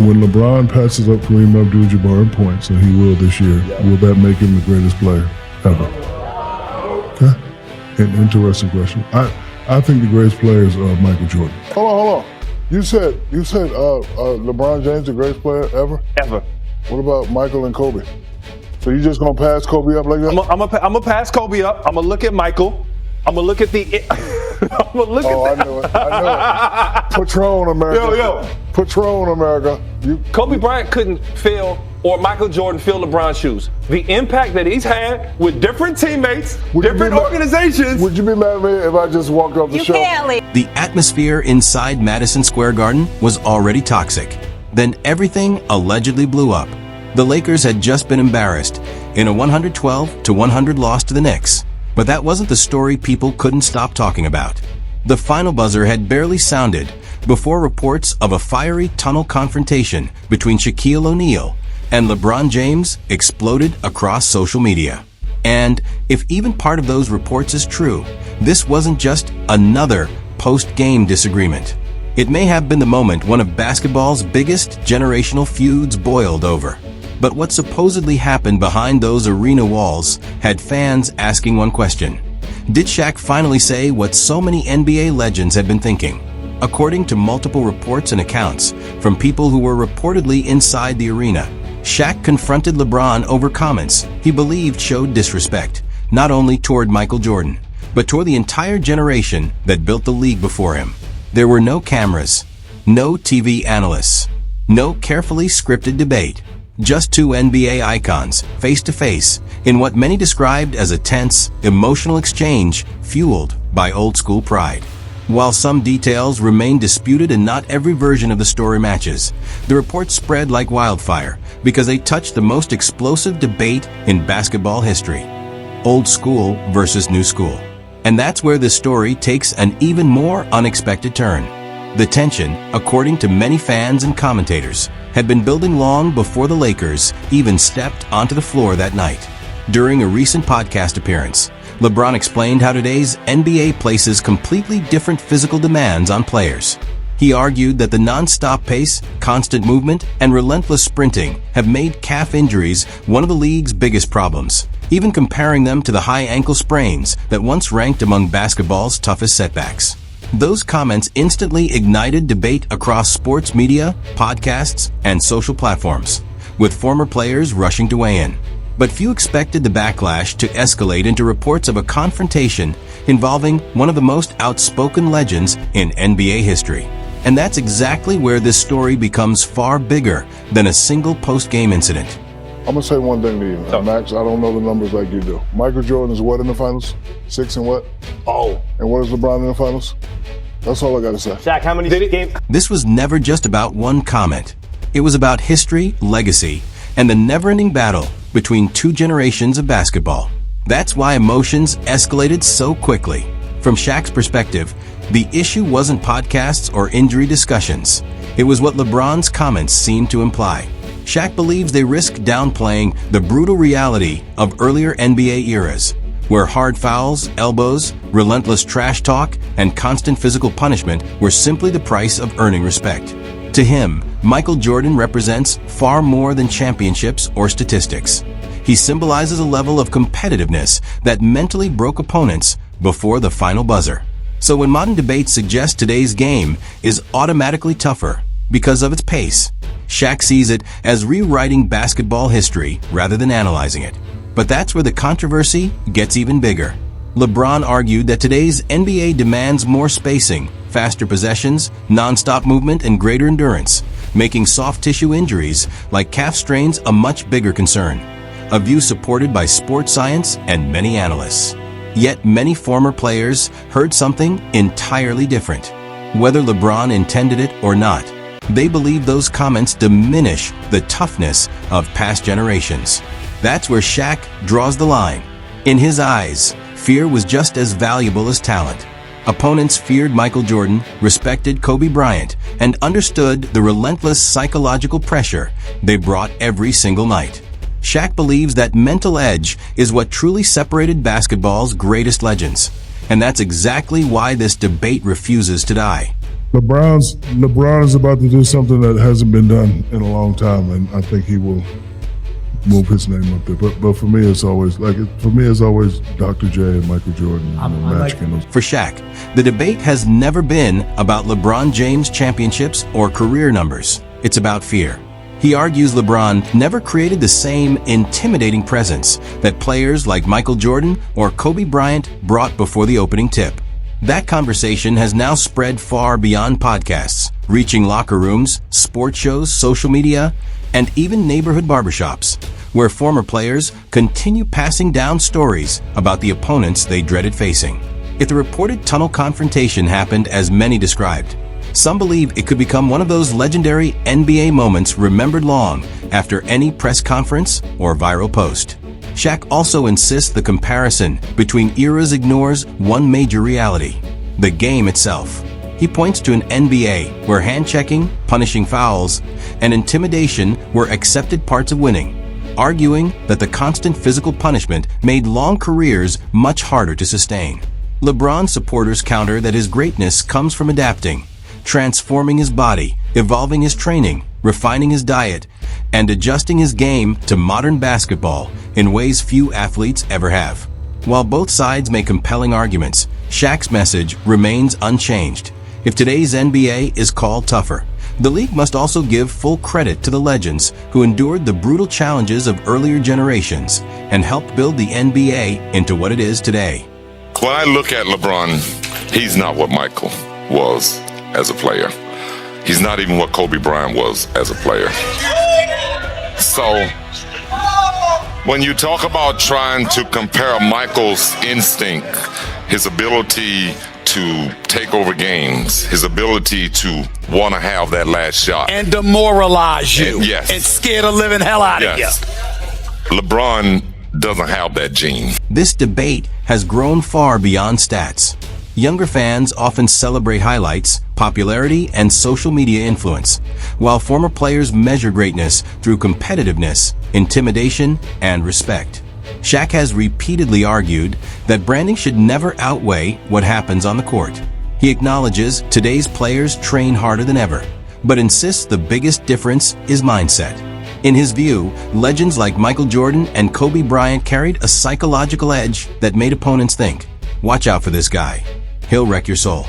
When LeBron passes up Kareem Abdul-Jabbar in points, and he will this year, will that make him the greatest player ever? Okay. An interesting question. I think the greatest player is Michael Jordan. Hold on. You said LeBron James the greatest player ever? Ever. What about Michael and Kobe? So you just gonna pass Kobe up like that? I'm gonna pass Kobe up. I'm gonna look at Michael. I'm gonna look at the. I knew it. Patron America. Yo. Patron America. Kobe Bryant couldn't fill, or Michael Jordan fill LeBron's shoes. The impact that he's had with different teammates, different organizations. Would you be mad at me if I just walked off the show? The atmosphere inside Madison Square Garden was already toxic. Then everything allegedly blew up. The Lakers had just been embarrassed in a 112-100 loss to the Knicks. But that wasn't the story people couldn't stop talking about. The final buzzer had barely sounded before reports of a fiery tunnel confrontation between Shaquille O'Neal and LeBron James exploded across social media. And if even part of those reports is true, this wasn't just another post-game disagreement. It may have been the moment one of basketball's biggest generational feuds boiled over. But what supposedly happened behind those arena walls had fans asking one question. Did Shaq finally say what so many NBA legends had been thinking? According to multiple reports and accounts from people who were reportedly inside the arena, Shaq confronted LeBron over comments he believed showed disrespect, not only toward Michael Jordan, but toward the entire generation that built the league before him. There were no cameras, no TV analysts, no carefully scripted debate. Just two NBA icons, face-to-face, in what many described as a tense, emotional exchange fueled by old-school pride. While some details remain disputed and not every version of the story matches, the reports spread like wildfire because they touched the most explosive debate in basketball history. Old school versus new school. And that's where this story takes an even more unexpected turn. The tension, according to many fans and commentators, had been building long before the Lakers even stepped onto the floor that night. During a recent podcast appearance, LeBron explained how today's NBA places completely different physical demands on players. He argued that the non-stop pace, constant movement, and relentless sprinting have made calf injuries one of the league's biggest problems, even comparing them to the high ankle sprains that once ranked among basketball's toughest setbacks. Those comments instantly ignited debate across sports media, podcasts, and social platforms, with former players rushing to weigh in. But few expected the backlash to escalate into reports of a confrontation involving one of the most outspoken legends in NBA history. And that's exactly where this story becomes far bigger than a single post-game incident. I'm going to say one thing to you, Max. I don't know the numbers like you do. Michael Jordan is what in the finals? 6 and what? Oh. And what is LeBron in the finals? That's all I got to say. Shaq, how many games? This was never just about one comment. It was about history, legacy, and the never-ending battle between two generations of basketball. That's why emotions escalated so quickly. From Shaq's perspective, the issue wasn't podcasts or injury discussions. It was what LeBron's comments seemed to imply. Shaq believes they risk downplaying the brutal reality of earlier NBA eras, where hard fouls, elbows, relentless trash talk, and constant physical punishment were simply the price of earning respect. To him, Michael Jordan represents far more than championships or statistics. He symbolizes a level of competitiveness that mentally broke opponents before the final buzzer. So when modern debates suggest today's game is automatically tougher because of its pace, Shaq sees it as rewriting basketball history rather than analyzing it. But that's where the controversy gets even bigger. LeBron argued that today's NBA demands more spacing, faster possessions, non-stop movement, and greater endurance, making soft tissue injuries like calf strains a much bigger concern, a view supported by sports science and many analysts. Yet many former players heard something entirely different. Whether LeBron intended it or not, they believe those comments diminish the toughness of past generations. That's where Shaq draws the line. In his eyes, fear was just as valuable as talent. Opponents feared Michael Jordan, respected Kobe Bryant, and understood the relentless psychological pressure they brought every single night. Shaq believes that mental edge is what truly separated basketball's greatest legends. And that's exactly why this debate refuses to die. LeBron is about to do something that hasn't been done in a long time, and I think he will move his name up there. But for me, it's always Dr. J and Michael Jordan and Magic. For Shaq, the debate has never been about LeBron James championships or career numbers. It's about fear. He argues LeBron never created the same intimidating presence that players like Michael Jordan or Kobe Bryant brought before the opening tip. That conversation has now spread far beyond podcasts, reaching locker rooms, sports shows, social media, and even neighborhood barbershops, where former players continue passing down stories about the opponents they dreaded facing. If the reported tunnel confrontation happened as many described, some believe it could become one of those legendary NBA moments remembered long after any press conference or viral post. Shaq also insists the comparison between eras ignores one major reality: the game itself. He points to an NBA where hand-checking, punishing fouls, and intimidation were accepted parts of winning, arguing that the constant physical punishment made long careers much harder to sustain. LeBron supporters counter that his greatness comes from adapting, transforming his body, evolving his training, refining his diet, and adjusting his game to modern basketball in ways few athletes ever have. While both sides make compelling arguments, Shaq's message remains unchanged. If today's NBA is called tougher, the league must also give full credit to the legends who endured the brutal challenges of earlier generations and helped build the NBA into what it is today. When I look at LeBron, he's not what Michael was as a player. He's not even what Kobe Bryant was as a player. So when you talk about trying to compare Michael's instinct, his ability to take over games, his ability to want to have that last shot. And demoralize you. And, yes. And scare the living hell out of you. LeBron doesn't have that gene. This debate has grown far beyond stats. Younger fans often celebrate highlights, popularity, and social media influence, while former players measure greatness through competitiveness, intimidation, and respect. Shaq has repeatedly argued that branding should never outweigh what happens on the court. He acknowledges today's players train harder than ever, but insists the biggest difference is mindset. In his view, legends like Michael Jordan and Kobe Bryant carried a psychological edge that made opponents think, "Watch out for this guy. He'll wreck your soul."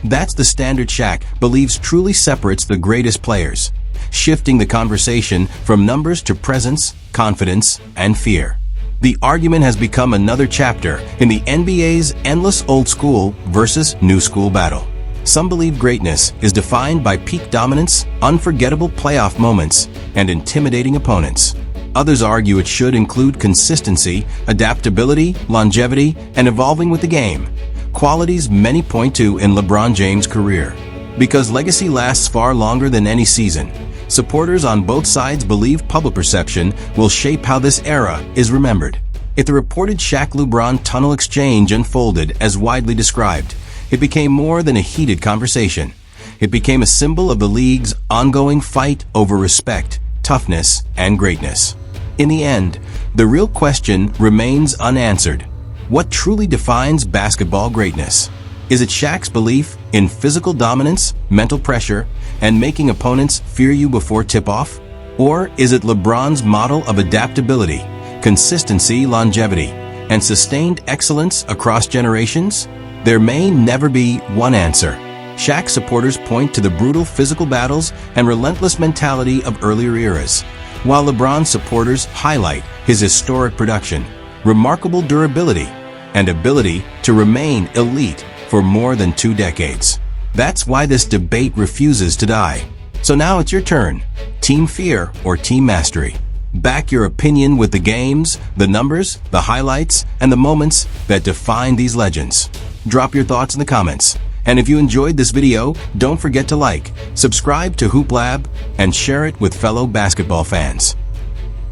That's the standard Shaq believes truly separates the greatest players, shifting the conversation from numbers to presence, confidence, and fear. The argument has become another chapter in the NBA's endless old school versus new school battle. Some believe greatness is defined by peak dominance, unforgettable playoff moments, and intimidating opponents. Others argue it should include consistency, adaptability, longevity, and evolving with the game, qualities many point to in LeBron James' career. Because legacy lasts far longer than any season, supporters on both sides believe public perception will shape how this era is remembered. If the reported Shaq-LeBron tunnel exchange unfolded as widely described, it became more than a heated conversation. It became a symbol of the league's ongoing fight over respect, toughness, and greatness. In the end, the real question remains unanswered. What truly defines basketball greatness? Is it Shaq's belief in physical dominance, mental pressure, and making opponents fear you before tip-off? Or is it LeBron's model of adaptability, consistency, longevity, and sustained excellence across generations? There may never be one answer. Shaq supporters point to the brutal physical battles and relentless mentality of earlier eras, while LeBron supporters highlight his historic production, remarkable durability, and ability to remain elite for more than 2 decades. That's why this debate refuses to die. So now it's your turn. Team fear or team mastery? Back your opinion with the games, the numbers, the highlights, and the moments that define these legends. Drop your thoughts in the comments. And if you enjoyed this video, don't forget to like, subscribe to Hoop Lab, and share it with fellow basketball fans.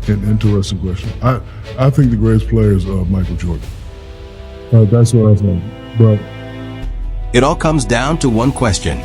An interesting question. I think the greatest player is Michael Jordan. That's what I think. But it all comes down to one question.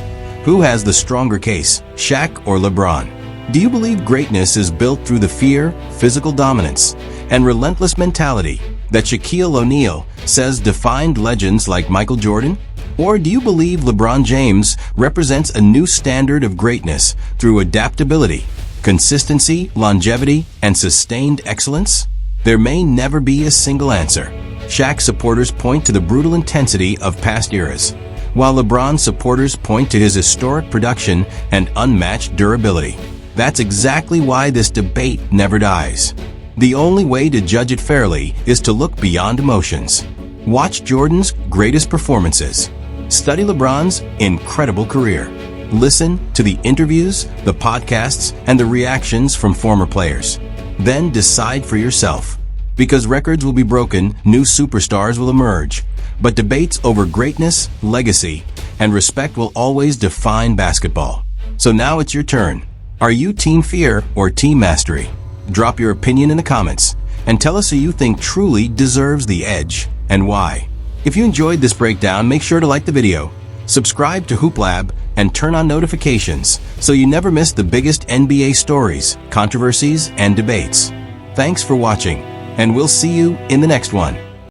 Who has the stronger case, Shaq or LeBron? Do you believe greatness is built through the fear, physical dominance, and relentless mentality that Shaquille O'Neal says defined legends like Michael Jordan? Or do you believe LeBron James represents a new standard of greatness through adaptability, consistency, longevity, and sustained excellence? There may never be a single answer. Shaq supporters point to the brutal intensity of past eras, while LeBron supporters point to his historic production and unmatched durability. That's exactly why this debate never dies. The only way to judge it fairly is to look beyond emotions. Watch Jordan's greatest performances. Study LeBron's incredible career. Listen to the interviews, the podcasts, and the reactions from former players. Then decide for yourself. Because records will be broken, new superstars will emerge. But debates over greatness, legacy, and respect will always define basketball. So now it's your turn. Are you Team Fear or Team Mastery? Drop your opinion in the comments and tell us who you think truly deserves the edge and why. If you enjoyed this breakdown, make sure to like the video, subscribe to Hoop Lab, and turn on notifications so you never miss the biggest NBA stories, controversies, and debates. Thanks for watching, and we'll see you in the next one.